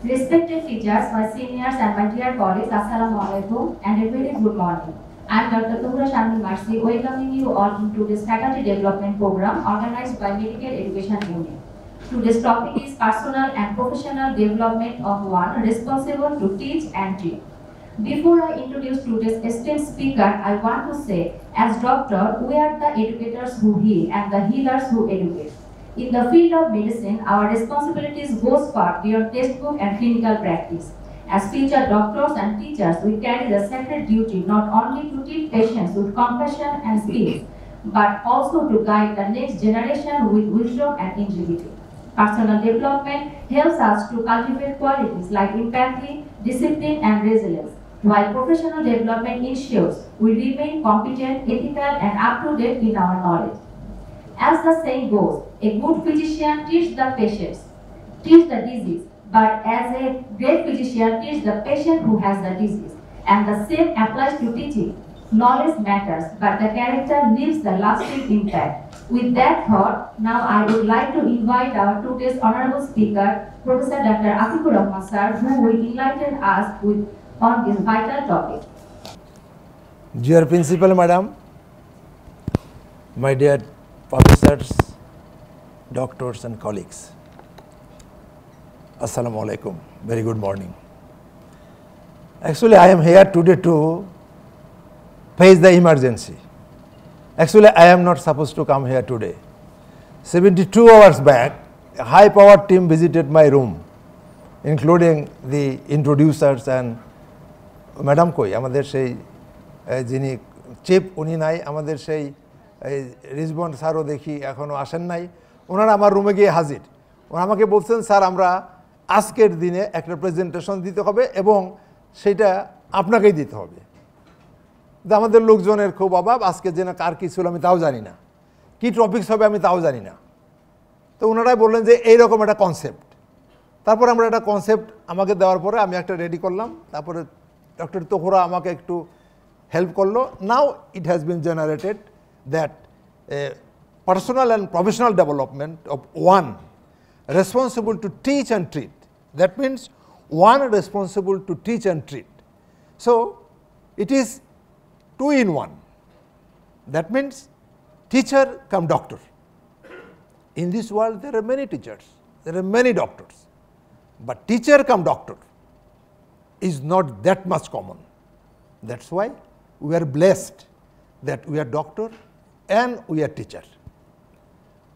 Respected teachers, my seniors and my dear colleagues, Assalamu alaikum and a very good morning. I am Dr. Tohura Shamil Marsi, welcoming you all into this faculty development program organized by Medical Education Unit. Today's topic is personal and professional development of one responsible to teach and treat. Before I introduce today's esteemed speaker, I want to say, as doctor, we are the educators who heal and the healers who educate. In the field of medicine, our responsibilities goes far beyond textbook and clinical practice. As future doctors and teachers, we carry the sacred duty not only to treat patients with compassion and skills, but also to guide the next generation with wisdom and integrity. Personal development helps us to cultivate qualities like empathy, discipline, and resilience, while professional development ensures we remain competent, ethical, and up-to-date in our knowledge. As the saying goes, a good physician treats the disease, but as a great physician treats the patient who has the disease. And the same applies to teaching. Knowledge matters, but the character leaves the lasting impact. With that thought, now I would like to invite our today's honorable speaker, Professor Dr. Afikur Rahman sir, who will enlighten us on this vital topic. Dear Principal Madam, my dear professors, doctors and colleagues, Assalamu alaikum, very good morning. Actually, I am here today to face the emergency. Actually, I am not supposed to come here today. 72 hours back, a high-powered team visited my room, including the introducers and Madam Koi, আমাদের সেই যিনি chief উনি নাই, আমাদের সেই রিজবন স্যারও দেখি এখনও আসেন নাই, ওনারা আমার রুমে গিয়ে হাজির। ওনারা আমাকে বলছেন, স্যার আমরা আজকের দিনে একটা প্রেজেন্টেশন দিতে হবে এবং সেটা আপনাকেই দিতে হবে। আমাদের লোকজনের খুব অভাব, আজকে যেন কার কী ছিল আমি তাও জানি না, কী টপিকস হবে আমি তাও জানি না। তো ওনারাই বললেন যে এইরকম একটা কনসেপ্ট। তারপর আমরা একটা কনসেপ্ট আমাকে দেওয়ার পরে আমি একটা রেডি করলাম, তারপরে ডক্টর তোহরা আমাকে একটু হেল্প করলো। Now it has been generated that personal and professional development of one responsible to teach and treat. That means one responsible to teach and treat. So it is two in one. That means teacher come doctor. In this world there are many teachers, there are many doctors, but teacher come doctor is not that much common. That's why we are blessed that we are doctor and we are teacher.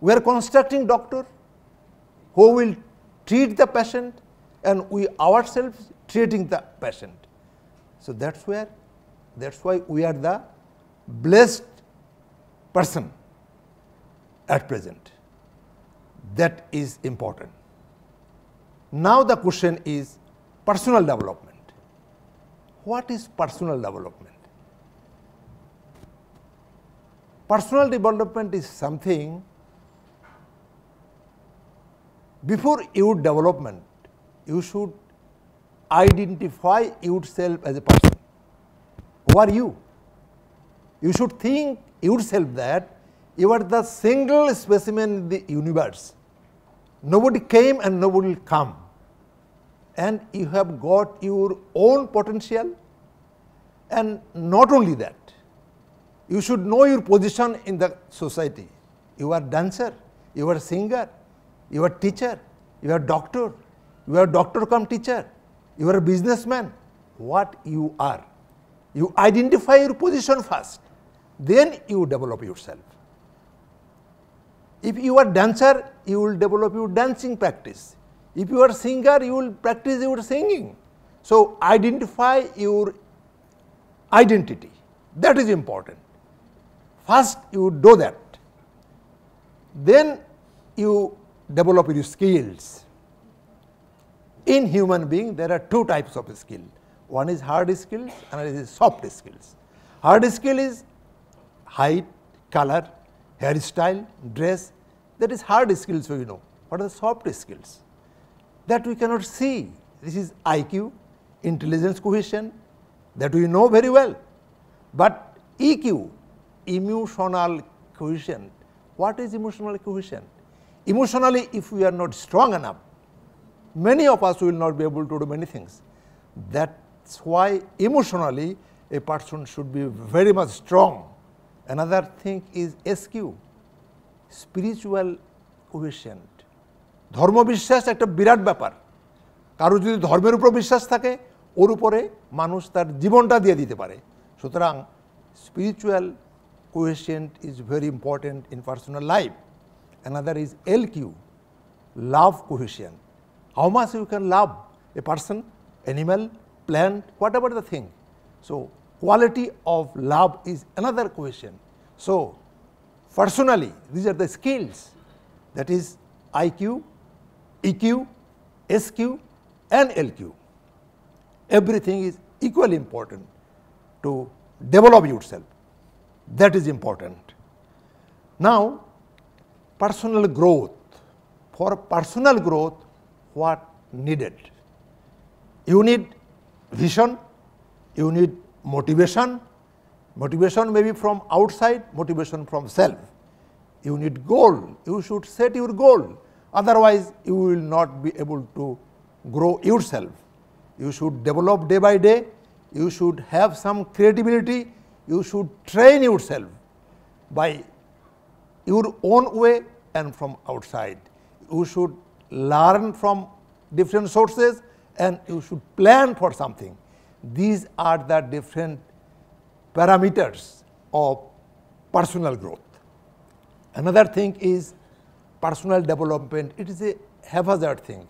We are constructing doctor who will treat the patient and we ourselves treating the patient. So that's why we are the blessed person at present. That is important. Now the question is personal development. What is personal development? Personal development is something before your development, you should identify yourself as a person. Who are you? You should think yourself that you are the single specimen in the universe. Nobody came and nobody will come. And you have got your own potential. And not only that, you should know your position in the society. You are dancer, you are singer, you are teacher, you are doctor, you are doctor come teacher, you are a businessman. What you are. You identify your position first, then you develop yourself. If you are dancer, you will develop your dancing practice. If you are singer, you will practice your singing. So identify your identity. That is important. First you do that. Then you develop your skills. In human being, there are two types of skill. One is hard skills, another is soft skills. Hard skill is height, color, hairstyle, dress. That is hard skills, so you know. What are the soft skills? That we cannot see. This is IQ, intelligence quotient, that we know very well. But EQ, emotional quotient. What is emotional quotient? Emotionally, if we are not strong enough, many of us will not be able to do many things. That's why emotionally a person should be very much strong. Another thing is SQ, spiritual কোহেশিয়েন্ট। ধর্ম বিশ্বাস একটা বিরাট ব্যাপার। কারো যদি ধর্মের উপর বিশ্বাস থাকে ওর উপরে মানুষ তার জীবনটা দিয়ে দিতে পারে। সুতরাং spiritual quotient is very important in personal life. Another is LQ, love quotient. How much you can love a person, animal, plant, whatever the thing. So quality of love is another question. So personally, these are the skills, that is IQ, EQ, SQ and LQ. Everything is equally important to develop yourself. That is important. Now, personal growth. For personal growth, what needed? You need vision, you need motivation. Motivation may be from outside, motivation from self. You need goal. You should set your goal. Otherwise, you will not be able to grow yourself. You should develop day by day. You should have some creativity. You should train yourself by your own way and from outside. You should learn from different sources and you should plan for something. These are the different parameters of personal growth. Another thing is personal development. It is a haphazard thing.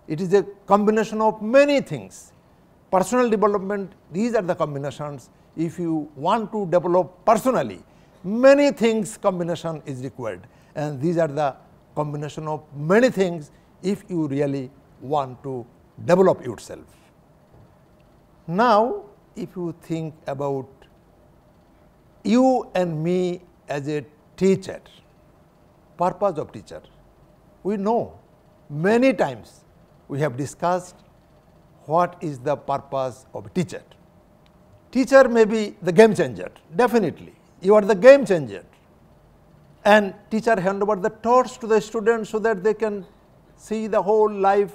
It is a combination of many things. Personal development, these are the combinations. If you want to develop personally, many things combination is required, and these are the combination of many things if you really want to develop yourself. Now, if you think about you and me as a teacher, purpose of teacher, we know many times we have discussed what is the purpose of a teacher. Teacher may be the game changer, definitely. You are the game changer. And teacher hand over the torch to the students so that they can see the whole life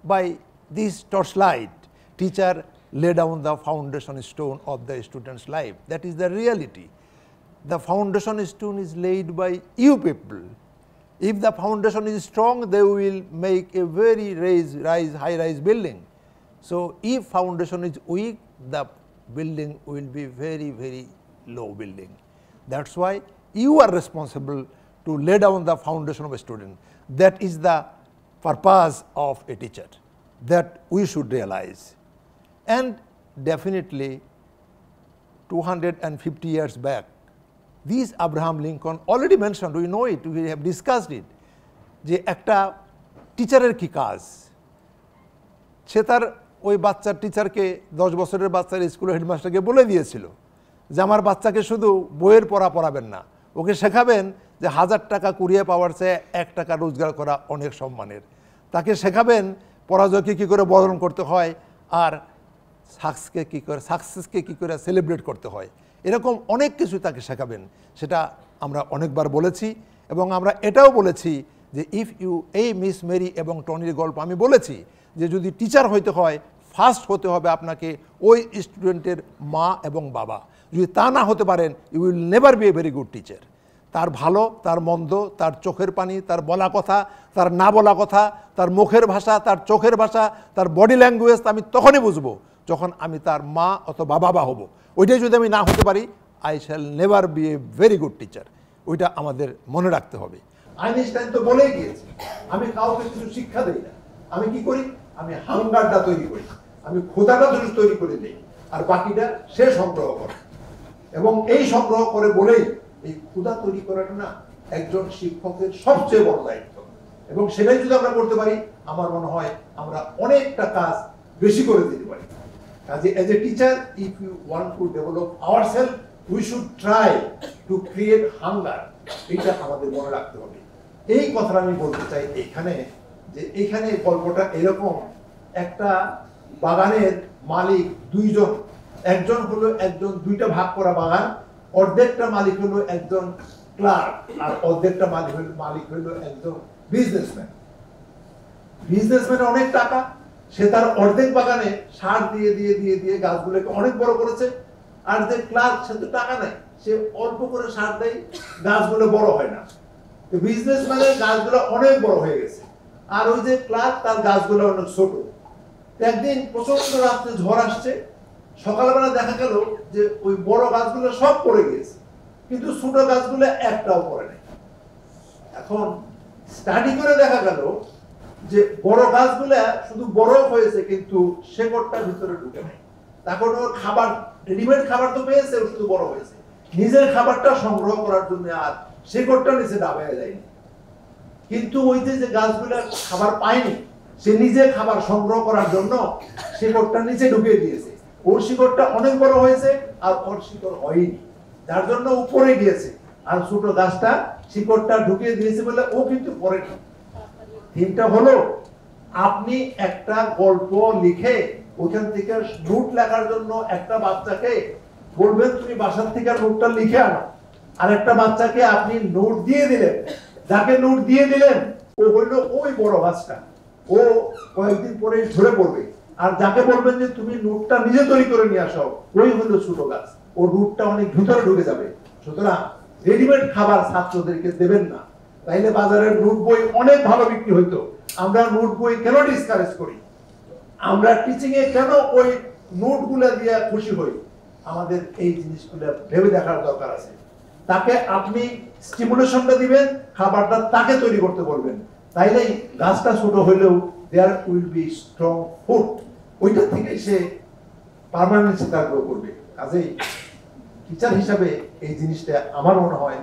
by this torchlight. Teacher lay down the foundation stone of the student's life. That is the reality. The foundation stone is laid by you people. If the foundation is strong, they will make a very high-rise building. So if foundation is weak, the building will be very low building. That's why you are responsible to lay down the foundation of a student. That is the purpose of a teacher that we should realize. And definitely 250 years back, this Abraham Lincoln already mentioned, we know it, we have discussed it, যে একটা টিচারের কি কাজ। সে তার ওই বাচ্চার টিচারকে 10 বছরের বাচ্চার স্কুলের হেডমাস্টারকে বলে দিয়েছিল যে আমার বাচ্চাকে শুধু বইয়ের পড়া পড়াবেন না, ওকে শেখাবেন যে 1000 টাকা কুড়িয়ে পাওয়ার চেয়ে 1 টাকা রোজগার করা অনেক সম্মানের। তাকে শেখাবেন পরাজয়কে কী করে বরণ করতে হয় আর সাকসেসকে কী করে সেলিব্রেট করতে হয়। এরকম অনেক কিছু তাকে শেখাবেন। সেটা আমরা অনেকবার বলেছি এবং আমরা এটাও বলেছি যে ইফ ইউ, এই মিস মেরি এবং টনির গল্প আমি বলেছি যে যদি টিচার হইতে হয় ফার্স্ট হতে হবে আপনাকে ওই স্টুডেন্টের মা এবং বাবা। যদি তা না হতে পারেন, you will never be a very good teacher. তার ভালো, তার মন্দ, তার চোখের পানি, তার বলা কথা, তার না বলা কথা, তার মুখের ভাষা, তার চোখের ভাষা, তার বডি ল্যাঙ্গুয়েজ আমি তখনই বুঝবো যখন আমি তার মা অথবা বাবা হব। ওইটাই যদি আমি না হতে পারি, I shall never be a very good teacher. ওইটা আমাদের মনে রাখতে হবে। আইনস্টাইন তো বলেই গিয়েছে, আমি কাউকে কিছু শিক্ষা দেই না, আমি কি করি, আমি হাঙ্গারটা তৈরি করি, আমি ক্ষুধাটা তৈরি করে দিই, আর বাকিটা সে সংগ্রহ করে। এবং এই সংগ্রহ করে বলেই এই ক্ষুধা তৈরি করাটা না একজন শিক্ষকের সবচেয়ে বড় দায়িত্ব। এবং সেটাই যদি আমরা করতে পারি, আমার মনে হয় আমরা অনেকটা কাজ বেশি করে দিতে পারি। কাজে as a teacher, if you want to develop ourself, we should try to create hunger. এইটা আমাদের মনে রাখতে হবে। এই কথাটা আমি বলতে চাই এখানে, যে এখানে গল্পটা এরকম, একটা বাগানের মালিক দুইজন, একজন হলো একজন দুইটা ভাগ করা বাগান, অর্ধেকটা মালিক হলো একজন ক্লার্ক আর অর্ধেকটা মালিক হলো একজন বিজনেসম্যান। বিজনেসম্যানের অনেক টাকা, সে তার অর্ধেক বাগানে সার দিয়ে দিয়ে দিয়ে দিয়ে গাছগুলোকে অনেক বড় করেছে। আর যে ক্লার্ক, সে তো টাকা নেই, সে অল্প করে সার দেয়, গাছগুলো বড় হয় না। তো বিজনেসম্যানের গাছগুলো অনেক বড় হয়ে গেছে, আর ওই যে ক্লার্ক, তার গাছগুলো অনেক ছোট। একদিন প্রচন্ড রাত্রে ঝড় আসছে, সকালবেলা দেখা গেল যে ওই বড় গাছগুলো সব পড়ে গিয়েছে, কিন্তু ছোট গাছগুলো একটাও পড়ে নাই। এখন স্টাডি করে দেখা গেল যে বড় গাছগুলো শুধু বড় হয়েছে, কিন্তু শেকড়টা ভিতরে ঢুকে নাই। তখন ওর খাবার, রেডিমেড খাবার তো পেয়েছে, ও শুধু বড় হয়েছে, নিজের খাবারটা সংগ্রহ করার জন্য আর শেকড়টা নিচে দাবায় যায়নি। কিন্তু ওই যে গাছগুলো খাবার পায়নি, সে নিজে খাবার সংগ্রহ করার জন্য শিকড়টা নিচে ঢুকিয়ে দিয়েছে। ওর শিকড়টা অনেক বড় হয়েছে, আর ওর শিকড় হয়নি, যার জন্য উপরে গিয়েছে। আর ছোট গাছটা শিকড়টা ঢুকিয়ে দিয়েছে বলে ও কিন্তু পড়েনি। থিমটা হলো, আপনি একটা গল্প লিখে ওখান থেকে নোট লেখার জন্য একটা বাচ্চাকে বলবেন তুমি বাসার থেকে নোটটা লিখে আনো, আর একটা বাচ্চাকে আপনি নোট দিয়ে দিলেন, যাকে নোট দিয়ে দিলেন ও হইলো ওই বড় গাছটা, ও কয়েকদিন পরে ঝরে পড়বে। আর যাকে বলবেন যে তুমি নোটটা নিজে তৈরি করে নিয়ে আসো, ওই হলো ছোট গাছ, ও নোটটা অনেক ভিতরে ঢুকে যাবে। সুতরাং রেডিমেড খাবার ছাত্রদেরকে দেবেন না, তাইলে বাজারের নোট বই অনেক ভালো বিক্রি হইতো। আমরা নোট বই কেন ডিসকারেজ করি? আমরা টিচিং এ কেন ওই নোটগুলা দিয়ে খুশি হই? আমাদের এই জিনিসগুলো ভেবে দেখার দরকার আছে। তাকে আপনি স্টিমুলেশনটা দিবেন, খাবারটা তাকে তৈরি করতে বলবেন, তাইলেই গাছটা ছোট হইলেও there will be strong food, ওইটা থেকে সে পার্মানেন্ট সেটা গ্রো করবে। কাজেই টিচার হিসাবে এই জিনিসটা আমার মনে হয়,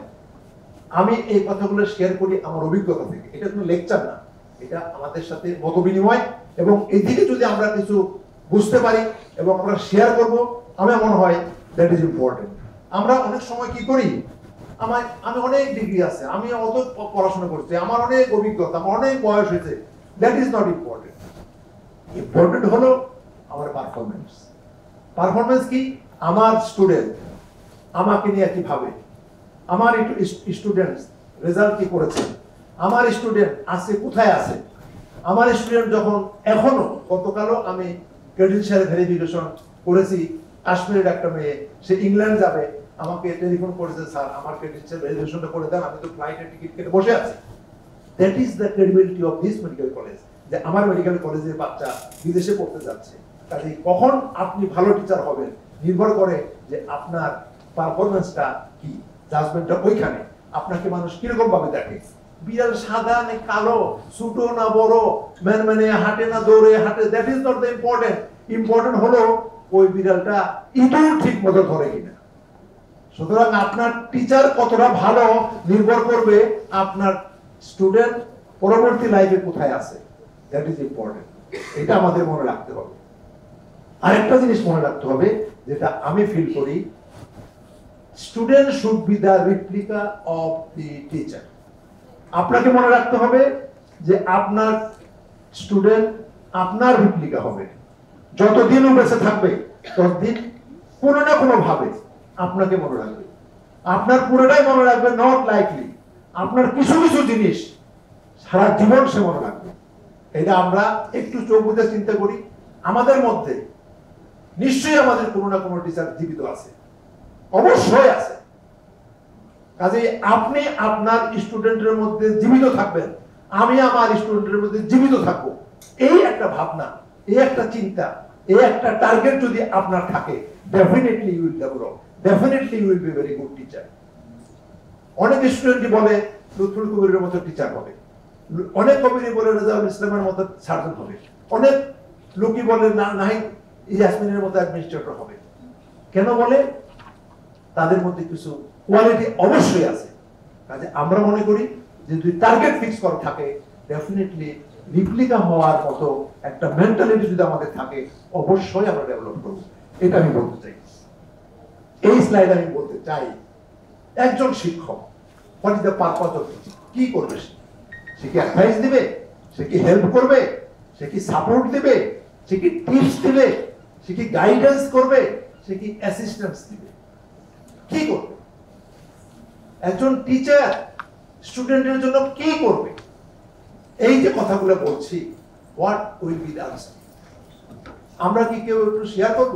আমি এই কথাগুলো শেয়ার করি আমার অভিজ্ঞতা থেকে, এটা কোনো লেকচার না, এটা আমাদের সাথে মত বিনিময়। এবং এদিকে যদি আমরা কিছু বুঝতে পারি এবং আমরা শেয়ার করব, আমার মনে হয় দ্যাট ইজ ইম্পর্টেন্ট। আমরা অনেক সময় কি করি, আমি অনেক ডিগ্রি আছে, আমি অত পড়াশোনা করছি, আমার অনেক অভিজ্ঞতা, আমার অনেক বয়স হয়েছে, that is not important. Important হলো আমার পারফরমেন্স। পারফরমেন্স কি? আমার স্টুডেন্ট আমাকে নিয়ে কি ভাবে, আমার স্টুডেন্টস রেজাল্ট কি করেছে, আমার স্টুডেন্ট আছে কোথায় আছে, আমার স্টুডেন্ট যখন এখনো, গতকালও আমি ক্রেডেনশিয়াল ভেরিফিকেশন করেছি, কাশ্মীরের একটা মেয়ে, সে ইংল্যান্ড যাবে, আমাকে টেলিফোন করেছে, স্যার আমার ক্রেডেনশিয়াল ভেরিফিকেশনটা করে দেন, আমি তো ফ্লাইটের টিকিট কেটে বসে আছি। That is the credibility of this medical college, যে আমার মেডিকেল কলেজের বাচ্চা বিদেশে পড়তে যাচ্ছে। কাজে কখন আপনি ভালো টিচার হবেন নির্ভর করে যে আপনার পারফরমেন্সটা কি, জাজমেন্টটা ওইখানে। আপনাকে মানুষ কিরকম ভাবে দেখে, বিড়াল সাদা না কালো, ছোট না বড়, মানে হাঁটে না দৌড়ে হাঁটে, that is not the important. Important হলো ওই বিড়ালটা ইঁদুর ঠিক মতো ধরে কিনা। সুতরাং আপনার টিচার কতটা ভালো নির্ভর করবে আপনার স্টুডেন্ট পরবর্তী লাইফে কোথায় আছে, দ্যাট ইজ ইম্পর্টেন্ট। এটা আমাদের মনে রাখতে হবে। আরেকটা জিনিস মনে রাখতে হবে, যেটা আমি ফিল করি, student should be the replica of the teacher. আপনাকে মনে রাখতে হবে যে আপনার স্টুডেন্ট আপনার রিপ্লিকা হবে। যতদিন ও বেঁচে থাকবে ততদিন কোনো না কোনো ভাবে আপনাকে মনে রাখবে। আপনার পুরোটাই মনে রাখবে নট লাইকলি, আপনার কিছু কিছু জিনিস সারা জীবন সে মনে রাখবে। এটা আমরা একটু চোখ বুঝে চিন্তা করি, আমাদের মধ্যে নিশ্চয়ই আমাদের কোনো না কোনো টিচার জীবিত আছে, অবশ্যই আছে। কাজে আপনি আপনার স্টুডেন্টের মধ্যে জীবিত থাকবেন, আমি আমার স্টুডেন্টের মধ্যে জীবিত থাকবো, এই একটা ভাবনা, এই একটা চিন্তা, এই একটা টার্গেট যদি আপনার থাকে, definitely you will develop, definitely you will be very good teacher. অনেক স্টুডেন্টই বলে লুৎফুল কবিরের মতো টিচার হবে, অনেক কবিরই বলে রেজাউল ইসলামের মতো সার্জন হবে, অনেক লোকই বলে নাহিদ ইয়াসমিনের মতো অ্যাডমিনিস্ট্রেটর হবে। কেন বলে? তাদের মধ্যে কিছু কোয়ালিটি অবশ্যই আছে। কাজে আমরা মনে করি যে যদি টার্গেট ফিক্স করা থাকে, ডেফিনেটলি রিপ্লিকা হওয়ার মতো একটা মেন্টালিটি যদি আমাদের থাকে, অবশ্যই আমরা ডেভেলপ করব। এটা আমি বলতে চাই। এই স্লাইড আমি বলতে চাই, একজন শিক্ষক what is the purpose of teaching, কি করবে সে কি অ্যাডভাইস দিবে, সে কি হেল্প করবে, সে কি সাপোর্ট দিবে, সে কি টিপস দিবে, সে কি গাইডেন্স করবে, সে কি অ্যাসিস্ট্যান্স দিবে, কি করবে? একজন টিচার স্টুডেন্টের জন্য কি করবে? এই যে কথাগুলো বলছি, what will be the answer? আমরা কি কেউ একটু শেয়ার করব?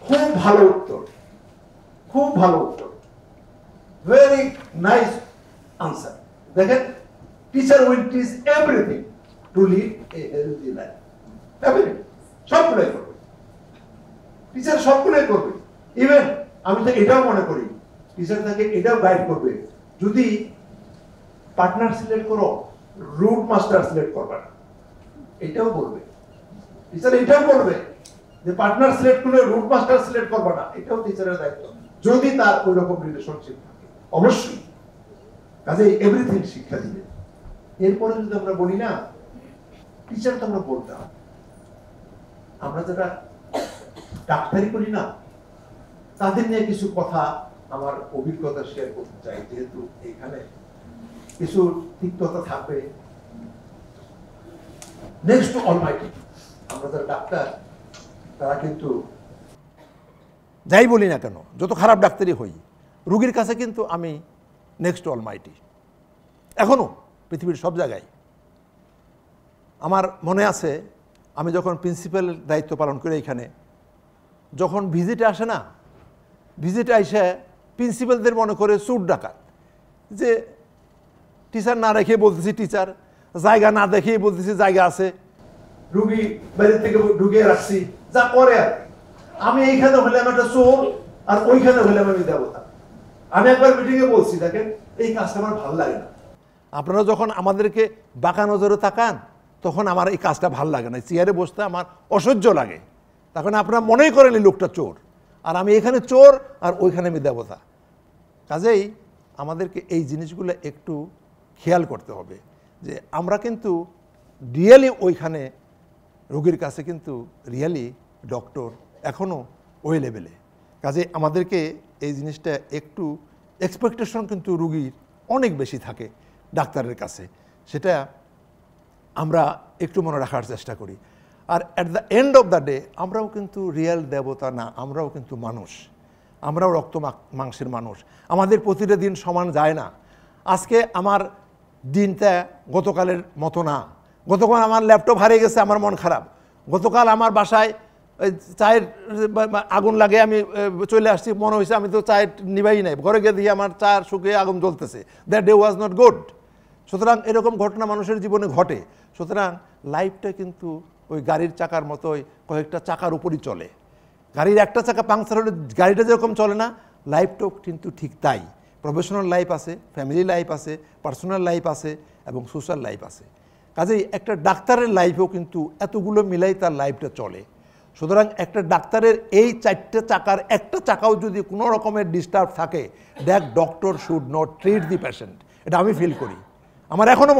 খুব ভালো উত্তর, খুব ভালো উত্তর, ভেরি নাইস আনসার। দেখেন, teacher will teach everything to lead a healthy life. Everything, সবগুলোই করবে টিচার, সবগুলোই করবে। ইভেন আমি তো এটাও মনে করি টিচার তাকে এটাও গাইড করবে, যদি পার্টনার সিলেক্ট করো রুট মাস্টার সিলেক্ট করবে না, এটাও বলবে টিচার, এটাও বলবে যে পার্টনার সিলেক্ট করলে রুট মাস্টার সিলেক্ট করবে না, এটাও টিচারের দায়িত্ব, যদি তার ওই রকম রিলেশনশিপ থাকে। অবশ্যই কাজে এভরিথিং শিক্ষা দিবে। এরপরে যদি আমরা বলি না টিচার, তো আমরা বলতাম, আমরা যারা ডাক্তারি করি না তাদের নিয়ে কিছু কথা আমার অভিজ্ঞতা শেয়ার করতে চাই, যেহেতু এখানে কিছু তিক্ততা থাকবে। নেক্সট টু অলমাইটি, আমরা যারা ডাক্তার তারা কিন্তু যাই বলি না কেন, যত খারাপ ডাক্তারই হই, রুগীর কাছে কিন্তু আমি নেক্সট টু অলমাইটি। এখনো পৃথিবীর সব জায়গায়। আমার মনে আছে আমি যখন প্রিন্সিপালের দায়িত্ব পালন করি এখানে, যখন ভিজিটে আসে না, ভিজিটে এসে প্রিন্সিপালদের মনে করে চুট ডাকাত, যে টিচার না রেখে বলতেছি টিচার, জায়গা না দেখেই বলতেছি জায়গা আছে, রুগী বাইরে থেকে ঢুকিয়ে রাখছি, যা করে আর কি। আমি এইখানে হলাম একটা চোর, আর ওইখানে হলাম আমি দেবতা। আমি একবার মিটিংয়ে বলছি, দেখেন এই কাজটা আমার ভালো লাগে না। আপনারা যখন আমাদেরকে বাঁকা নজরে তাকান তখন আমার এই কাজটা ভালো লাগে না, চেয়ারে বসতে আমার অসহ্য লাগে। তখন আপনারা মনেই করেন এই লোকটা চোর, আর আমি এখানে চোর আর ওইখানে আমি দেবতা। কাজেই আমাদেরকে এই জিনিসগুলো একটু খেয়াল করতে হবে যে আমরা কিন্তু রিয়েলি ওইখানে রোগীর কাছে কিন্তু রিয়েলি ডক্টর এখনও ওই লেভেলে। কাজে আমাদেরকে এই জিনিসটা একটু এক্সপেকটেশন কিন্তু রুগীর অনেক বেশি থাকে ডাক্তারের কাছে, সেটা আমরা একটু মনে রাখার চেষ্টা করি। আর at the end of the day আমরাও কিন্তু রিয়েল দেবতা না, আমরাও কিন্তু মানুষ, আমরাও রক্ত মাংসের মানুষ। আমাদের প্রতিটা দিন সমান যায় না। আজকে আমার দিনটা গতকালের মতো না। গতকাল আমার ল্যাপটপ হারিয়ে গেছে, আমার মন খারাপ। গতকাল আমার বাসায় চায়ের আগুন লাগে, আমি চলে আসছি, মনে হয়েছে আমি তো চায়ের নিবাই নাই, ঘরে গিয়ে দিয়ে আমার চায়ের শুকিয়ে আগুন জ্বলতেছে। That day was not good. সুতরাং এরকম ঘটনা মানুষের জীবনে ঘটে। সুতরাং লাইফটা কিন্তু ওই গাড়ির চাকার মতোই কয়েকটা চাকার উপরই চলে। গাড়ির একটা চাকা পাংচার হলে গাড়িটা যেরকম চলে না, লাইফটাও কিন্তু ঠিক তাই। প্রফেশনাল লাইফ আছে, ফ্যামিলি লাইফ আছে, পার্সোনাল লাইফ আছে এবং সোশ্যাল লাইফ আছে। কাজেই একটা ডাক্তারের লাইফেও কিন্তু এতগুলো মিলাই তার লাইফটা চলে। সুতরাং একটা ডাক্তারের এই চারটে চাকার একটা চাকাও যদি কোনো রকমের ডিস্টার্ব থাকে, that doctor should not treat the patient. এটা আমি ফিল করি। আমার এখনও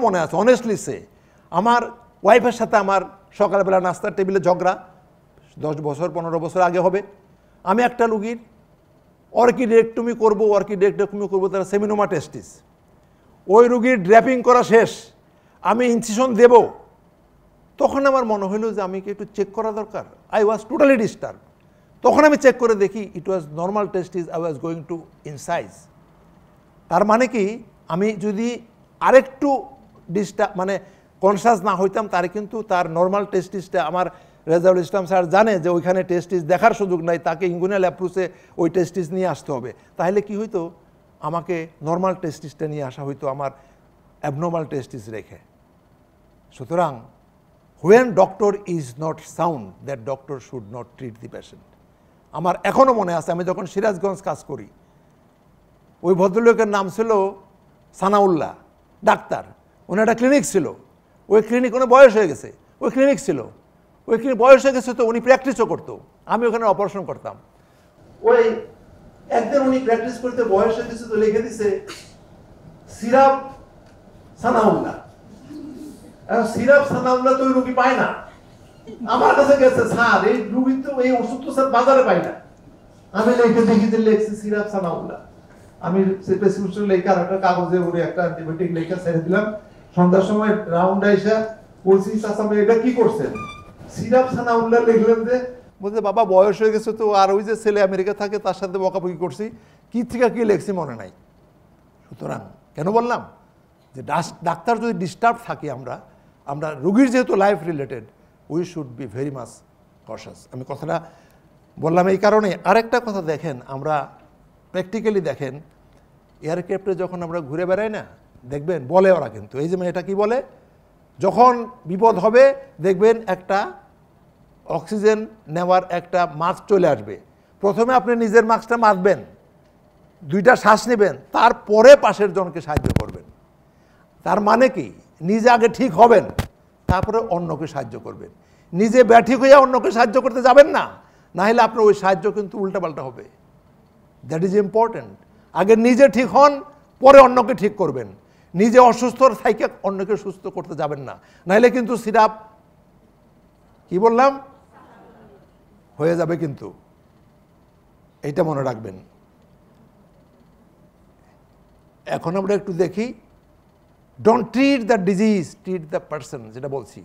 মনে আছে, অনেস্টলি সে, আমার ওয়াইফের সাথে আমার সকালবেলা নাস্তার টেবিলে ঝগড়া, 10 বছর 15 বছর আগে হবে। আমি একটা রুগীর অর্কিডেক্টমি করবো, তার সেমিনোমা টেস্টিস। ওই রুগীর ড্র্যাপিং করা শেষ, আমি ইনসিশন দেব, তখন আমার মনে হলো যে আমি কি একটু চেক করা দরকার। I was totally disturb. তখন আমি চেক করে দেখি it was normal testis, I was going to incise. তার মানে কি, আমি যদি আরেকটু মানে কনসাস না হইতাম, তার কিন্তু তার নর্মাল টেস্টিসটা, আমার রেজাউল ইসলাম স্যার জানে যে ওইখানে টেস্টিস দেখার সুযোগ নাই, তাকে ইঙ্গুনাল অ্যাপ্রোচে ওই টেস্টিস নিয়ে আসতে হবে। তাহলে কি হইতো, আমাকে নর্মাল টেস্টিসটা নিয়ে আসা হইতো আমার অ্যাবনর্মাল টেস্টিস রেখে। সুতরাং when doctor is not sound, that doctor should not treat the patient. আমার এখনও মনে আছে, আমি যখন সিরাজগঞ্জ কাজ করি, ওই ভদ্রলোকের নাম ছিল সানাউল্লাহ, ডাক্তার। ওনার একটা ক্লিনিক ছিল, ওই ক্লিনিক, ওনার বয়স হয়ে গেছে, ওই ক্লিনিক ছিল, ওই ক্লিনিক বয়স হয়ে গেছে, তো উনি প্র্যাকটিসও করতো, আমি ওখানে অপারেশন করতাম। ওই একদিন উনি প্র্যাকটিস করতে বয়স হয়ে গেছে, তো লিখে দিছে সিরাপ সানাউল্লাহ। সিরাপ সানাউল্লাহ তো ওই রুগী পায় না। আমার কাছে গেছে, স্যার এই রুগী তো এই ওষুধ তো স্যার বাজারে পাই না। আমি লিখে দেখি যে লেখছি সিরাপ সানাউল্লাহ। আমি প্রেসক্রিপশন লেখা আর একটা কাগজে ওরে একটা অ্যান্টিবায়োটিক লেখা ছেড়ে দিলাম। সন্ধ্যার সময় রাউন্ড আইসা বলছি, চাচা এটা কি করছেন? সিরাপ সানাউল্লাহ লিখলেন যে। বলতে বাবা বয়স হয়ে গেছে তো, আর ওই যে ছেলে আমেরিকা থাকে তার সাথে বকাবকি করছি, কি থেকে কি লেখছি মনে নাই। সুতরাং কেন বললাম যে ডাক্তার যদি ডিস্টার্ব থাকি আমরা রোগীর যেহেতু life related, we should be very much কশাস। আমি কথাটা বললাম এই কারণে। আরেকটা কথা দেখেন, আমরা প্র্যাকটিক্যালি দেখেন এয়ারক্রাফটে যখন আমরা ঘুরে বেড়াই না, দেখবেন বলে ওরা কিন্তু, এই যে এটা কি বলে, যখন বিপদ হবে দেখবেন একটা অক্সিজেন নেওয়ার একটা মাস্ক চলে আসবে। প্রথমে আপনি নিজের মাস্কটা মারবেন, 2টা শ্বাস নেবেন, তারপরে পাশের জনকে সাহায্য করবেন। তার মানে কি, নিজে আগে ঠিক হবেন, তারপরে অন্যকে সাহায্য করবেন। নিজে ব্যাঠিক হয়ে অন্যকে সাহায্য করতে যাবেন না, না হলে আপনার ওই সাহায্য কিন্তু উল্টাপাল্টা হবে। That is important. আগে নিজে ঠিক হন, পরে অন্যকে ঠিক করবেন। নিজে অসুস্থ থাইকে অন্যকে সুস্থ করতে যাবেন না, নাহলে কিন্তু সিরাপ কি বললাম হয়ে যাবে কিন্তু। এইটা মনে রাখবেন। এখন আমরা একটু দেখি, don't treat the disease, treat the person. যেটা বলছি,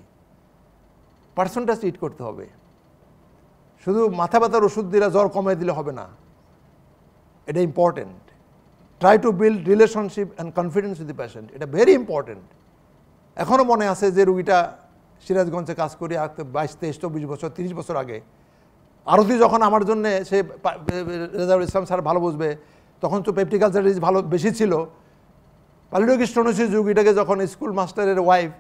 পার্সনটা ট্রিট করতে হবে। শুধু মাথা ব্যথার ওষুধ দিলে জ্বর কমিয়ে দিলে হবে না, এটা important. Try to build relationship and confidence with the patient, এটা ভেরি ইম্পর্টেন্ট। এখনও মনে আছে যে রুগীটা সিরাজগঞ্জে কাজ করি 22, 23, 24 বছর, 30 বছর আগে, আরতি যখন আমার জন্যে, সে রেজাউল ইসলাম স্যার ভালো বুঝবে, তখন তো পেপটিক্যাল সার্ভিস ভালো বেশি ছিল। পালিডোকিস্টোনোসিস রুগীটাকে যখন স্কুল মাস্টারের ওয়াইফ,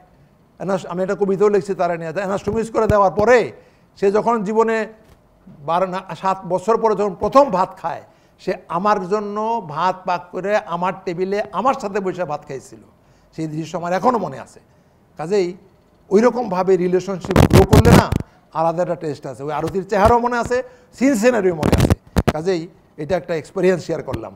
আমি একটা কবিতাও লিখছি তারা নিয়ে, অ্যানাস্টোমিস করে দেওয়ার পরে সে যখন জীবনে 7 বছর পরে যখন প্রথম ভাত খায়, সে আমার জন্য ভাত পাক করে আমার টেবিলে আমার সাথে বসে ভাত খাইছিল। সেই দৃশ্য আমার এখনও মনে আছে। কাজেই ওই রকমভাবে রিলেশনশিপ গ্রো করলে না আলাদা একটা টেস্ট আছে। ওই আরতির চেহারাও মনে আছে, সিন সিনারিও মনে আছে। কাজেই এটা একটা এক্সপিরিয়েন্স শেয়ার করলাম।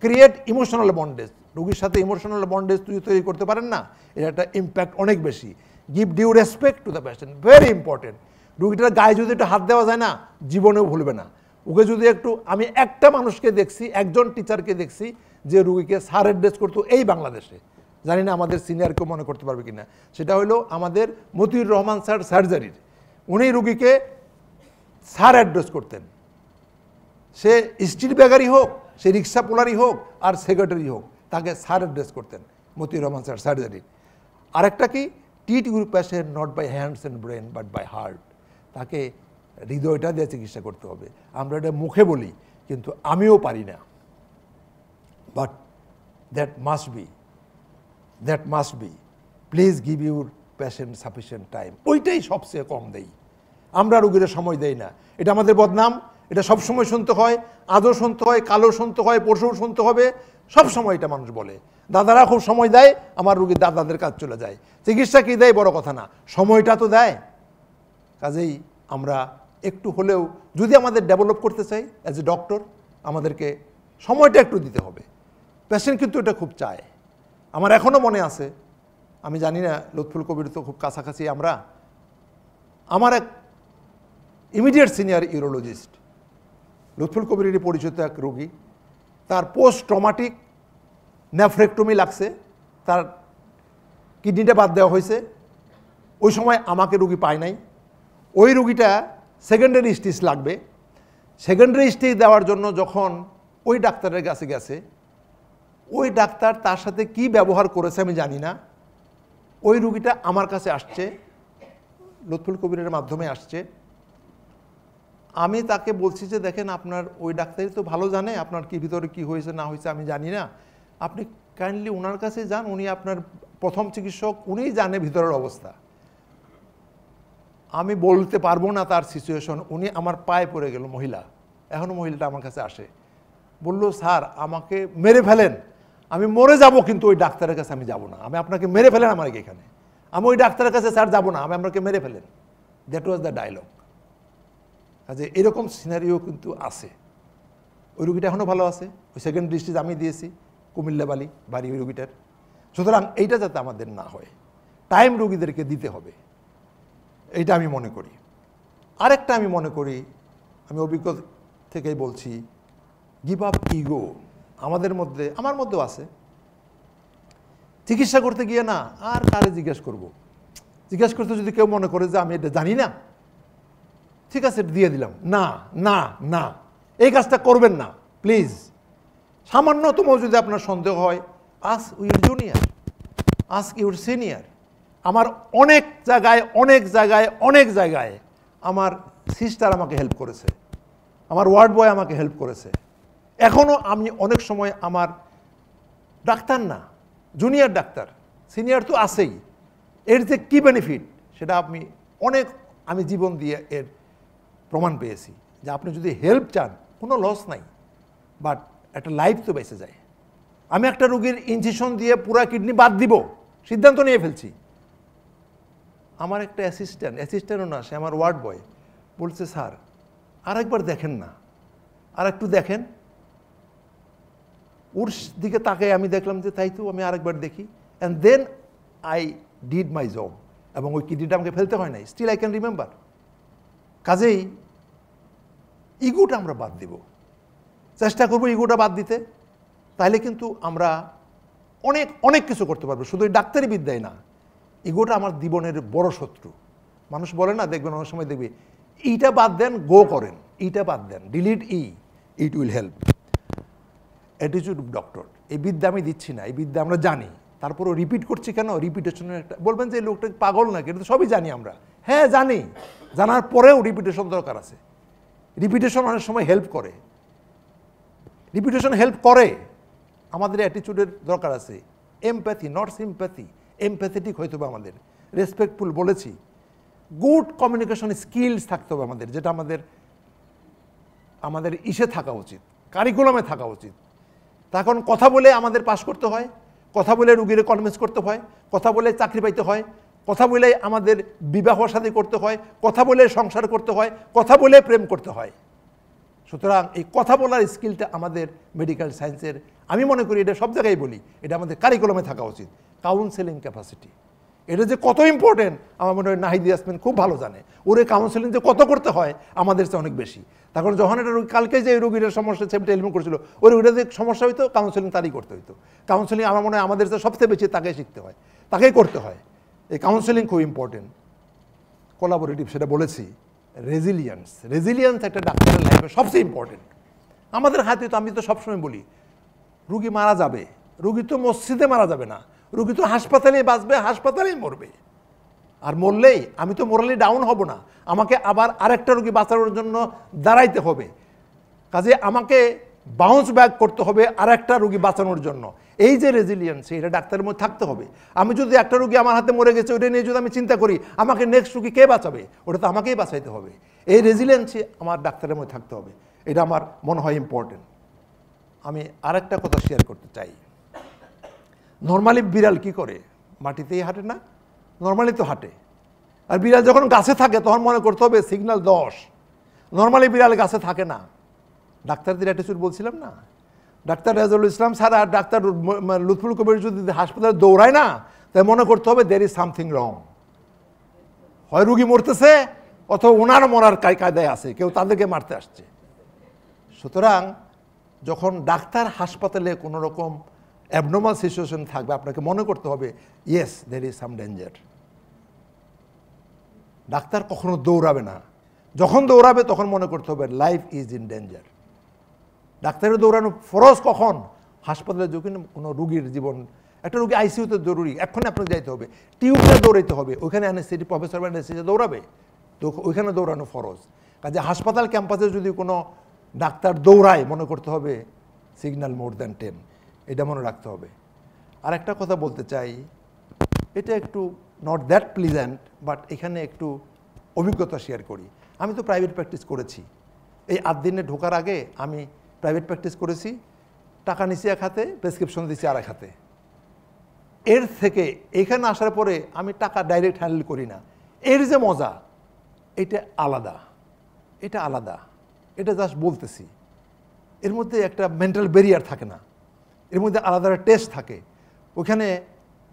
ক্রিয়েট ইমোশনাল বন্ডেজ, রুগীর সাথে ইমোশনাল বন্ডেজ তৈরি করতে পারেন না, এটা একটা ইম্প্যাক্ট অনেক বেশি। Give due respect to the patient, very important. রুগীটার গায়ে যদি একটু হাত দেওয়া যায় না, জীবনেও ভুলবে না। ওকে যদি একটু, আমি একটা মানুষকে দেখছি, একজন টিচারকে দেখছি যে রুগীকে স্যার অ্যাড্রেস করতো এই বাংলাদেশে, জানি না আমাদের সিনিয়র কেউ মনে করতে পারবে কিনা। সেটা হলো আমাদের মতিউর রহমান স্যার সার্জারির, উনি রুগীকে স্যার অ্যাড্রেস করতেন। সে স্ট্রিট ব্যাগারই হোক, সে রিক্সা পোলারই হোক, আর সেক্রেটারি হোক, তাকে স্যার অ্যাড্রেস করতেন মতিউর রহমান স্যার সার্জারির। আরেকটা কি, treat your patient not by hands and brain but by heart, তাকে হৃদয়টা দিয়ে চিকিৎসা করতে হবে। আমরা এটা মুখে বলি, কিন্তু আমিও পারি না। But that must be please give your patient sufficient time. ওইটাই সবচেয়ে কম দেই আমরা, রুগীরা সময় দেই না। এটা আমাদের বদনাম, এটা সবসময় শুনতে হয়, আজও শুনতে হয়, কালও শুনতে হয়, পরশুও শুনতে হবে, সব সময় এটা মানুষ বলে। দাদারা খুব সময় দেয়, আমার রুগীর দাদাদের কাজ চলে যায়। চিকিৎসা কি দেয় বড় কথা না, সময়টা তো দেয়। কাজেই আমরা একটু হলেও যদি আমাদের ডেভেলপ করতে চাই অ্যাজ এ ডক্টর, আমাদেরকে সময়টা একটু দিতে হবে। পেশেন্ট কিন্তু এটা খুব চায়। আমার এখনও মনে আছে, আমি জানি না লুৎফুল কবির তো খুব কাছাকাছি আমরা, আমার এক ইমিডিয়েট সিনিয়র ইউরোলজিস্ট, লুৎফুল কবিরেরই পরিচিত এক রোগী, তার পোস্ট ট্রমাটিক নেফ্রেক্টমি লাগছে, তার কিডনিটা বাদ দেওয়া হয়েছে। ওই সময় আমাকে রুগী পায় নাই। ওই রুগীটা সেকেন্ডারি স্টেজ লাগবে। সেকেন্ডারি স্টেজ দেওয়ার জন্য যখন ওই ডাক্তারের কাছে গেছে, ওই ডাক্তার তার সাথে কি ব্যবহার করেছে আমি জানি না। ওই রুগীটা আমার কাছে আসছে, লুৎফুল কবিরের মাধ্যমে আসছে। আমি তাকে বলছি যে দেখেন, আপনার ওই ডাক্তারই তো ভালো জানে আপনার কি ভিতরে কি হয়েছে না হয়েছে আমি জানি না, আপনি কাইন্ডলি ওনার কাছে যান, উনি আপনার প্রথম চিকিৎসক, উনিই জানে ভিতরের অবস্থা। আমি বলতে পারবো না তার সিচুয়েশন। উনি আমার পায়ে পড়ে গেল, মহিলা, এখনও মহিলাটা আমার কাছে আসে, বলল স্যার আমাকে মেরে ফেলেন, আমি মরে যাব, কিন্তু ওই ডাক্তারের কাছে আমি যাব না, আমি আপনাকে মেরে ফেলেন আমার এখানে, আমি ওই ডাক্তারের কাছে স্যার যাব না, আমি আপনাকে মেরে ফেলেন। That was the dialogue. কাজে এরকম সিনারিও কিন্তু আছে। ওই রুগীটা এখনও ভালো আছে, ওই সেকেন্ড ডিস্ট্রিক্ট আমি দিয়েছি, কুমিল্লা বাড়ি ওই রুগীটার। সুতরাং এইটা যাতে আমাদের না হয়, টাইম রুগীদেরকে দিতে হবে, এইটা আমি মনে করি। আরেকটা আমি মনে করি, আমি অভিজ্ঞ থেকেই বলছি, গিভ আপ ইগো। আমাদের মধ্যে, আমার মধ্যেও আছে। চিকিৎসা করতে গিয়ে না আর কারে জিজ্ঞেস করব, জিজ্ঞেস করতে যদি কেউ মনে করে যে আমি এটা জানি না, ঠিক আছে দিয়ে দিলাম, না না না, এই কাজটা করবেন না প্লিজ। সামান্যতম যদি আপনার সন্দেহ হয়, ask your junior, ask your senior. আমার অনেক জায়গায় আমার সিস্টার আমাকে হেল্প করেছে, আমার ওয়ার্ড বয় আমাকে হেল্প করেছে। এখনও আমি অনেক সময় আমার ডাক্তার না, জুনিয়র ডাক্তার, সিনিয়র তো আছেই, এর যে কী বেনিফিট সেটা আমি জীবন দিয়ে এর প্রমাণ পেয়েছি যে আপনি যদি হেল্প চান কোনো লস নাই, বাট একটা লাইফ তো বেঁচে যায়। আমি একটা রোগীর ইনজেকশন দিয়ে পুরা কিডনি বাদ দিব সিদ্ধান্ত নিয়ে ফেলছি, আমার একটা অ্যাসিস্ট্যান্টও না, সে আমার ওয়ার্ড বয় বলছে স্যার আরেকবার দেখেন না, আর একটু দেখেন। ওর দিকে তাকায় আমি দেখলাম যে তাই তো, আমি আরেকবার দেখি, and then I did my job, এবং ওই কিডনিটা আমাকে ফেলতে হয় নাই, স্টিল আই ক্যান রিমেম্বার। কাজেই ইগোটা আমরা বাদ দিব, চেষ্টা করবো ইগোটা বাদ দিতে, তাহলে কিন্তু আমরা অনেক কিছু করতে পারবো, শুধু ওই ডাক্তারি বিদ্যায় না। ইগোটা আমার জীবনের বড় শত্রু। মানুষ বলে না, দেখবেন অনেক সময় দেখবি ইটা বাদ দেন, গো করেন, ইটা বাদ দেন, delete it will help. Attitude of doctor, এই বিদ্যা আমি দিচ্ছি না, এই বিদ্যা আমরা জানি, তারপরও রিপিট করছি কেন? রিপিটেশনের একটা, বলবেন যে লোকটা পাগল না, কিন্তু সবই জানি আমরা। হ্যাঁ জানি, জানার পরেও রিপিটেশন দরকার আছে। রিপিটেশন অনেক সময় হেল্প করে, আমাদের অ্যাটিটিউডের দরকার আছে। এমপ্যাথি, নট সিম্প্যাথি, এমপ্যাথেটিক হইতে হবে আমাদের, রেসপেক্টফুল বলেছি, গুড কমিউনিকেশন স্কিলস থাকতে হবে আমাদের, যেটা আমাদের ইসে থাকা উচিত, কারিকুলামে থাকা উচিত। তখন কথা বলে আমাদের পাস করতে হয়, কথা বলে রুগীরে কনভিন্স করতে হয়, কথা বলে চাকরি পাইতে হয়, কথা বলে আমাদের বিবাহ শাদী করতে হয়, কথা বলে সংসার করতে হয়, কথা বলে প্রেম করতে হয়। সুতরাং এই কথা বলার স্কিলটা আমাদের মেডিকেল সায়েন্সের, আমি মনে করি এটা সব জায়গায় বলি, এটা আমাদের কারিকুলামে থাকা উচিত। কাউন্সেলিং ক্যাপাসিটি, এটা যে কত ইম্পর্টেন্ট আমার মনে হয় নাহিদ ইয়াসমিন খুব ভালো জানে। ওরে কাউন্সেলিং যে কত করতে হয় আমাদের চেয়ে অনেক বেশি। তখন যখন এটা কালকে যে রোগীর সমস্যা টেলিফোন করছিল, ওই রোগীটা যে সমস্যা হইতো, কাউন্সেলিং তারই করতে হইতো। কাউন্সেলিং আমার মনে হয় আমাদের চেয়ে সবচেয়ে বেশি তাকেই শিখতে হয়, তাকেই করতে হয়। এই কাউন্সেলিং খুব ইম্পর্টেন্ট, কোলাবোরেটিভ, সেটা বলেছি। রেজিলিয়েন্স একটা ডাক্তারের লাইফে সবচেয়ে ইম্পর্টেন্ট। আমাদের হাতে তো, আমি তো সবসময় বলি, রুগী মারা যাবে, রুগী তো মসজিদে মারা যাবে না, রুগী তো হাসপাতালেই বাঁচবে, হাসপাতালেই মরবে। আর মরলেই আমি তো মোরালি ডাউন হব না, আমাকে আবার আরেকটা রুগী বাঁচানোর জন্য দাঁড়াইতে হবে। কাজে আমাকে বাউন্স ব্যাক করতে হবে আরেকটা রুগী বাঁচানোর জন্য। এই যে রেজিলিয়েন্স, এটা ডাক্তারের মধ্যে থাকতে হবে। আমি যদি একটা রুগী আমার হাতে মরে গেছে, ওটা নিয়ে যদি আমি চিন্তা করি আমাকে নেক্সট রুগী কে বাঁচাবে, ওটা তো আমাকেই বাঁচাইতে হবে। এই রেজিলিয়েন্সই আমার ডাক্তারের মধ্যে থাকতে হবে, এটা আমার মনে হয় ইম্পর্টেন্ট। আমি আরেকটা কথা শেয়ার করতে চাই। নর্মালি বিড়াল কি করে? মাটিতেই হাঁটে না, নর্মালি তো হাঁটে। আর বিড়াল যখন গাছে থাকে তখন মনে করতে হবে সিগন্যাল 10। নর্মালি বিড়াল গাছে থাকে না। ডাক্তারদের অ্যাটিটিউড বলছিলাম না, ডাক্তার রাজুল ইসলাম স্যার আর ডাক্তার লুৎফুল কবির যদি হাসপাতালে দৌড়ায় না, তাই মনে করতে হবে দের ইজ সামথিং রং। হয় রুগী মরতেছে, অথবা ওনার মরার কায়দায় আছে, কেউ তাদেরকে মারতে আসছে। সুতরাং যখন ডাক্তার হাসপাতালে কোনো রকম অ্যাবনর্মাল সিচুয়েশন থাকবে, আপনাকে মনে করতে হবে yes there is some danger. Doctor কখনো দৌড়াবে না, যখন দৌড়াবে তখন মনে করতে হবে লাইফ ইজ ইন ডেঞ্জার। ডাক্তারের দৌড়ানো ফরজ কখন? হাসপাতালে যখন কোনো রুগীর জীবন, একটা রুগী আইসিইউতে জরুরি, এক্ষণে আপনাকে যাইতে হবে, টিউবটা দৌড়াইতে হবে, ওইখানে অ্যানেস্থেসি প্রফেসর বা অ্যানেস্থেসি দৌড়াবে, তো ওইখানে দৌড়ানো ফরজ। কাজে হাসপাতাল ক্যাম্পাসে যদি কোনো ডাক্তার দৌড়ায়, মনে করতে হবে সিগন্যাল মোর দ্যান 10, এটা মনে রাখতে হবে। আর একটা কথা বলতে চাই, এটা একটু নট দ্যাট প্লিজেন্ট, বাট এখানে একটু অভিজ্ঞতা শেয়ার করি। আমি তো প্রাইভেট প্র্যাকটিস করেছি, এই 8 দিনে ঢোকার আগে আমি প্রাইভেট প্র্যাকটিস করেছি, টাকা নিছি এক হাতে, প্রেসক্রিপশন দিছি আর এক হাতে। এর থেকে এখানে আসার পরে আমি টাকা ডাইরেক্ট হ্যান্ডেল করি না। এর যে মজা, এটা আলাদা, এটা আলাদা, এটা জাস্ট বলতেছি। এর মধ্যে একটা মেন্টাল ব্যারিয়ার থাকে না, এর মধ্যে আলাদা টেস্ট থাকে। ওখানে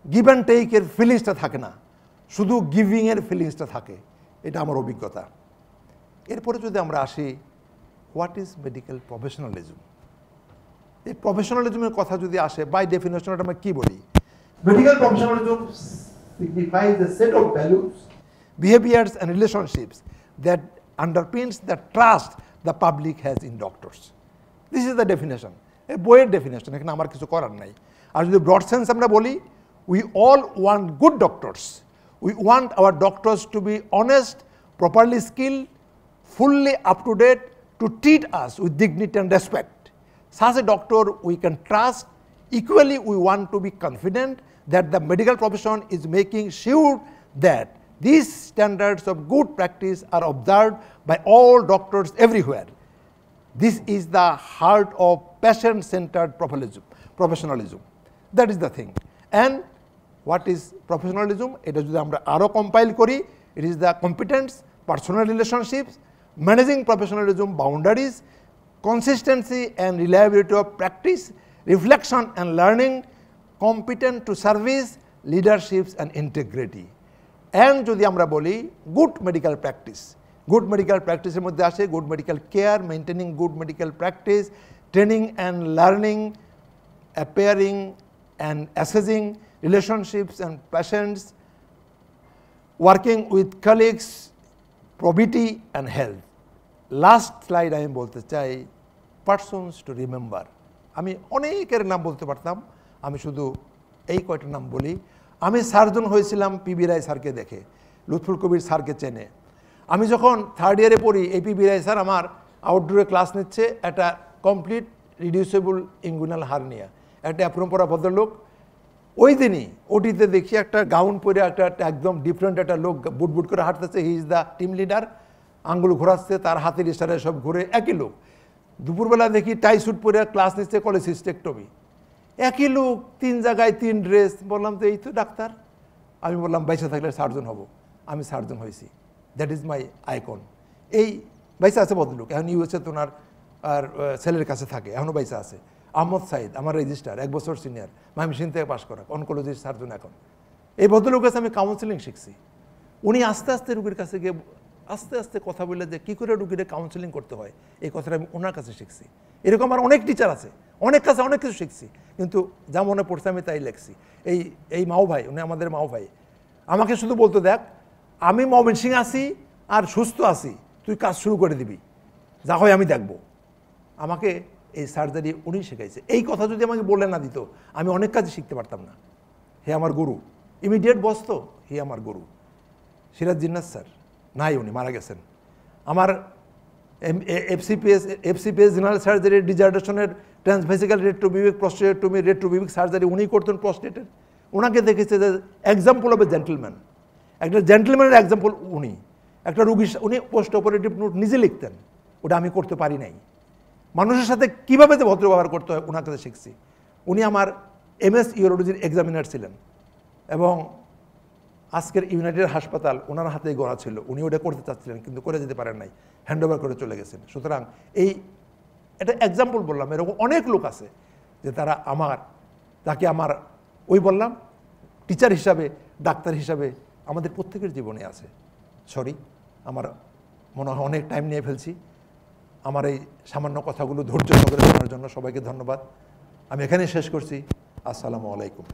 গিভ অ্যান্ড টেকের ফিলিংসটা থাকে না, শুধু গিভিংয়ের ফিলিংসটা থাকে। এটা আমার অভিজ্ঞতা। এরপরে যদি আমরা আসি, হোয়াট ইজ মেডিকেল প্রফেশনালিজম? এই প্রফেশনালিজমের কথা যদি আসে, বাই ডেফিনেশন আমরা কি বলি? Medical professionalism signifies a set of values, behaviors and relationships that underpins the trust the public has in doctors. This is the definition. এই বইয়ের ডেফিনেশন, এখানে আমার কিছু করার নাই। আর যদি ব্রড সেন্স আমরা বলি, we all want good doctors, we want our doctors to be honest, properly skill, fully up to date, to treat us with dignity and respect. Such a doctor we can trust. Equally, we want to be confident that the medical profession is making sure that these standards of good practice are observed by all doctors everywhere. This is the heart of patient-centered professionalism. That is the thing. And what is professionalism? It is the aro compile kori. It is the competence, personal relationships, managing professionalism boundaries, consistency and reliability of practice, reflection and learning, competent to service, leaderships and integrity. And যদি আমরা বলি good medical practice, good medical practice এর মধ্যে আসে good medical care, maintaining good medical practice, training and learning, appearing and assessing relationships and patients, working with colleagues, probity and health. Last slide আমি বলতে চাই persons to remember. আমি অনেকের নাম বলতে পারতাম, আমি শুধু এই কয়টা নাম বলি। আমি সার্জন হয়েছিলাম পিবি রায় স্যারকে দেখে, লুৎফুল কবির স্যারকে চেনে। আমি যখন থার্ড ইয়ারে পড়ি, এই পিবি রায় স্যার আমার আউটডোরে ক্লাস নিচ্ছে, একটা কমপ্লিট রিডিউসেবল ইঙ্গুইনাল হার্নিয়া, একটা অ্যাপ্রন পরা ভদ্রলোক। ওই দিনই ওটিতে দেখি একটা গাউন পরে একটা একদম ডিফারেন্ট একটা লোক বুট করে হাঁটতেছে, he is the team leader, আঙ্গুল ঘোরাচ্ছে, তার হাতের ইশারায় সব ঘুরে, একই লোক। দুপুরবেলা দেখি টাই স্যুট পরে ক্লাস নিচ্ছে কলেসিস্টেক্টমি, একই লোক, 3 জায়গায় 3 ড্রেস। বললাম তো এই তো ডাক্তার। আমি বললাম বাইসা থাকলে সার্জন হব, আমি সার্জন হয়েছি। That is my icon. এই বাইসা আছে ভদ্রলোক, এখন ইউএসএ তো ওনার আর ছেলের কাছে থাকে, এখনও বাইসা আছে। আহমদ সাইদ আমার রেজিস্টার, 1 বছর সিনিয়র, ময়মনসিংহ থেকে পাশ করা, অনকোলজির সার্জন এখন। এই ভদ্রলোকের কাছে আমি কাউন্সিলিং শিখছি। উনি আস্তে আস্তে রুগীর কাছে গিয়ে আস্তে আস্তে কথা বলে যে কী করে রুগীদের কাউন্সিলিং করতে হয়, এই কথাটা আমি ওনার কাছে শিখছি। এরকম আমার অনেক টিচার আছে, অনেক কাছে অনেক কিছু শিখছি, কিন্তু যা মনে পড়ছে আমি তাই লেখছি। এই মাও ভাই, উনি আমাদের মাও ভাই, আমাকে শুধু বলতো, দেখ আমি ময়মনসিংহ আছি আর সুস্থ আছি, তুই কাজ শুরু করে দিবি, যা হয় আমি দেখব। আমাকে এই সার্জারি উনি শেখাইছে। এই কথা যদি আমাকে বলে না দিত, আমি অনেক কাজই শিখতে পারতাম না। হে আমার গুরু, ইমিডিয়েট বস তো, হে আমার গুরু। সিরাজ জিন্নাত স্যার নাই, উনি মারা গেছেন। আমার এফসিপিএস জেনারেল সার্জারি, ডিজার্টেশনের ট্রান্সভেসিক্যাল রেট্রোবিউবিক প্রস্টেটেক্টমি, রেট্রোবিউবিক সার্জারি উনি করতেন প্রস্টেটের। ওনাকে দেখেছে যে এক্সাম্পল অফ এ জেন্টলম্যান, একটা জেন্টলম্যানের এক্সাম্পল উনি। একটা রুগীর উনি পোস্ট অপারেটিভ নোট নিজে লিখতেন, ওটা আমি করতে পারি নাই। মানুষের সাথে কীভাবে যে ভদ্র ব্যবহার করতে হয় ওনার কাছে শিখছি। উনি আমার MS ইউরোলজির এক্সামিনার ছিলেন, এবং আজকের ইউনাইটেড হাসপাতাল ওনার হাতেই গড়া ছিল। উনি ওটা করতে চাচ্ছিলেন, কিন্তু করে যেতে পারেন নাই, হ্যান্ড ওভার করে চলে গেছেন। সুতরাং এটা এক্সাম্পল বললাম, এরকম অনেক লোক আছে যে তারা তাকে আমার ওই বললাম টিচার হিসাবে, ডাক্তার হিসাবে আমাদের প্রত্যেকের জীবনে আছে। সরি, আমার মনে হয় অনেক টাইম নিয়ে ফেলছি। আমার এই সামান্য কথাগুলো ধৈর্য সহকারে শোনার জন্য সবাইকে ধন্যবাদ। আমি এখানেই শেষ করছি। আসসালামু আলাইকুম।